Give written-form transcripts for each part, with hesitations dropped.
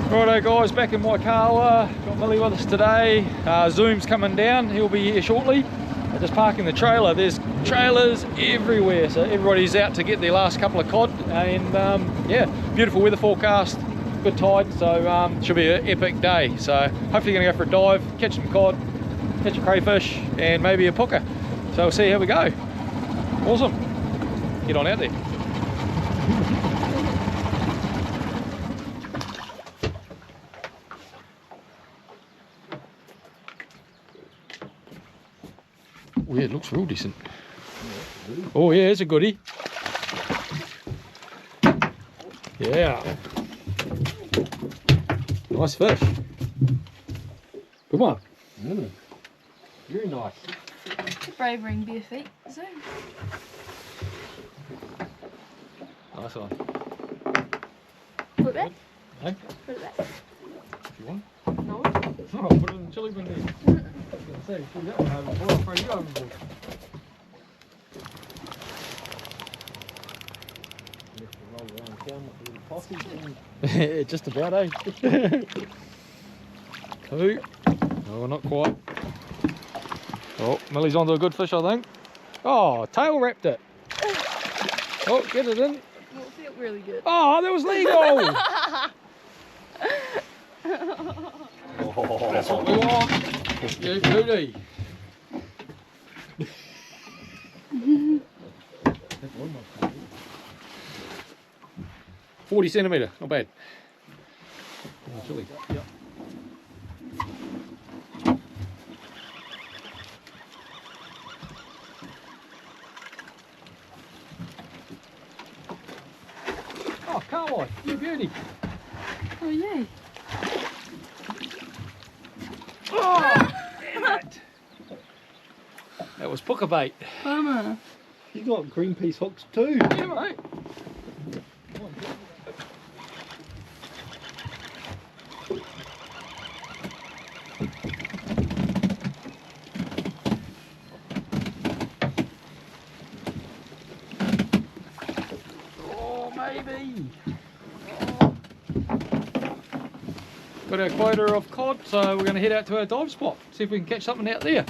Righto guys, back in Waikawa, got Millie with us today. Zoom's coming down, he'll be here shortly. Just parking the trailer, there's trailers everywhere, so everybody's out to get their last couple of cod, and yeah, beautiful weather forecast, good tide, so should be an epic day. So hopefully you're gonna go for a dive, catch some cod, catch a crayfish, and maybe a puka. So we'll see how we go. Awesome, get on out there. Oh yeah, it looks real decent. Oh yeah, it's a goodie. Yeah. Nice fish. Good one. Very nice. Brave ring bare feet. Zoom. Nice one. Put it back. Hey? Put it back. If you want. No. Oh, put it in the chili bin there. I was going to say, threw that one overboard, I'll throw you overboard. Just about, eh? Two. Oh, not quite. Oh, Millie's onto a good fish, I think. Oh, tail wrapped it. Oh, get it in. It felt really good. Oh, that was legal. Oh, that's what we want. Yeah, beauty. 40 centimetre, not bad. Oh, chili. Yep. Oh, carwai, you beauty. Oh yay. Oh, damn it. That was puka bait. Bummer. You got Greenpeace hooks too. Yeah, mate. Oh, maybe. Oh. Got our quota of cod, so we're going to head out to our dive spot, see if we can catch something out there.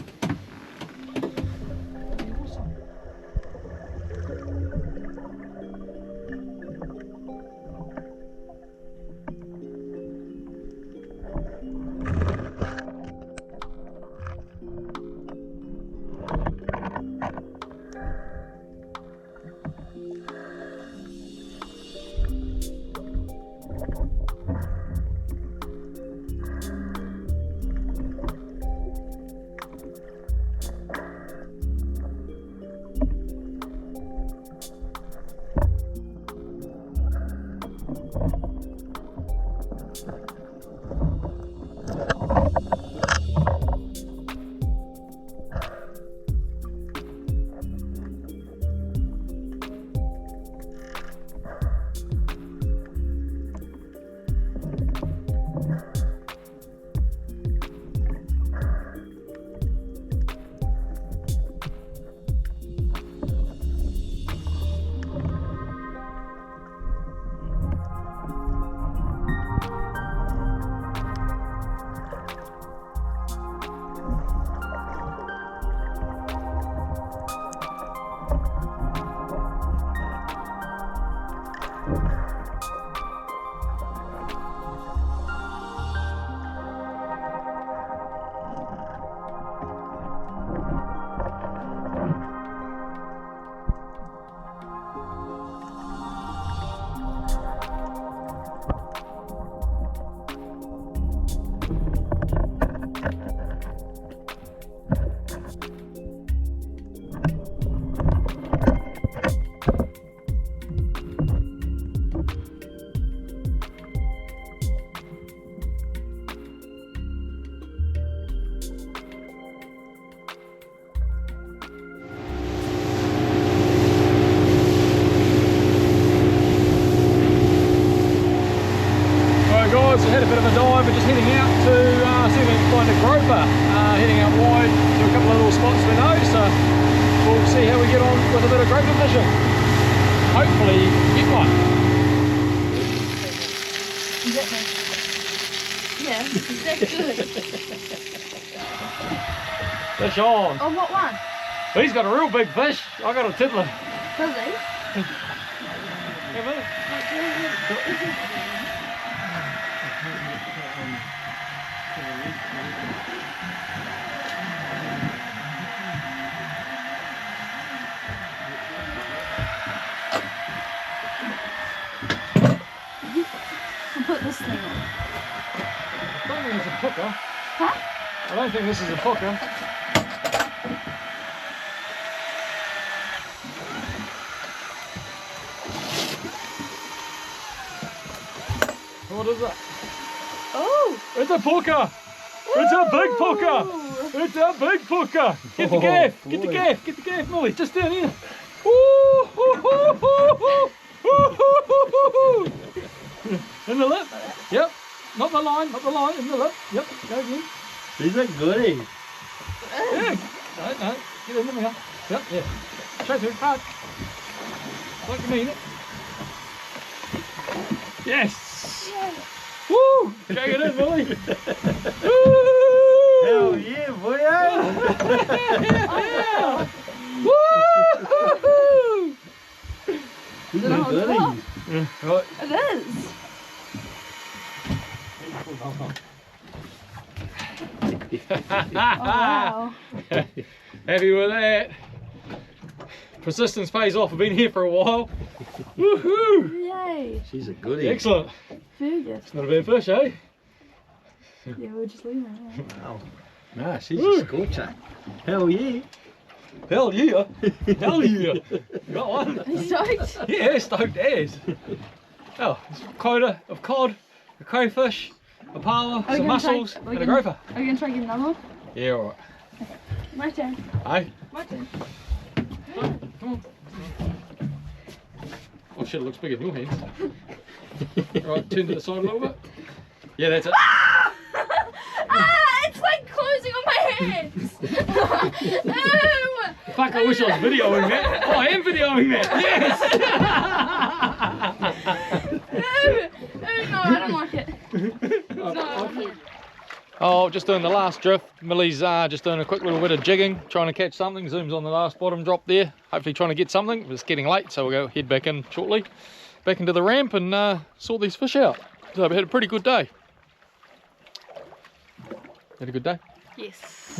Had a bit of a dive, we're just heading out to see if we can find a groper, heading out wide to a couple of little spots we know, so we'll see how we get on with a bit of groper fishing. Hopefully get one. You get me. Yeah, that's good. Fish on. Oh, what one? He's got a real big fish. I got a tiddler. Does he? Yeah, mate. I'll put this thing on. I don't think it's a hooker. Huh? I don't think this is a hooker. What is that? Oh! It's a pooker! It's a big pooker! It's a big pooker! Get the gaff! Get the gaff! Get the gaff, Molly! Just down here! Ooh, hoo, hoo, hoo, hoo. Ooh, hoo, hoo, hoo, hoo. In the lip! Yep! Not the line, not the line, in the lip! Yep, go again! He's a goodie. Yeah! No, no, get in the mouth! Yep, yeah. Straight through, hard! Like you mean it! Yes! Yeah. Woo! Drag it in, Molly! Hell yeah, boy! Woo! He's Did I a hold it goodie. up? Right. It is. Oh, wow. Happy with that? Persistence pays off. I've been here for a while. Woohoo! Yay. She's a goodie. Excellent. Very good. It's not a bad fish, eh? Yeah, we'll just leave it. Wow. Nah, she's Woo. a scorcher. Hell yeah. Hell yeah! Hell yeah! You got one? Are you stoked? Yeah, stoked as. Oh, it's a quota of cod, a crayfish, a parlour, Are we some gonna try- mussels, are we and a gonna- groper. Are you going to try and get another one? Yeah, alright. My turn. Hey, My turn. come on. Oh shit, it looks bigger than your hands. Right, turn to the side a little bit. Yeah, that's it. It's like closing on my hands. Ew. Fuck, I wish I was videoing that. Oh, I am videoing that. Yes! Ew, no, I don't like it. It's not okay. Oh, just doing the last drift. Millie's just doing a quick little bit of jigging, trying to catch something. Zoom's on the last bottom drop there. Hopefully trying to get something. It's getting late, so we'll go head back in shortly. Back into the ramp and sort these fish out. So we had a pretty good day. Had a good day? Yes.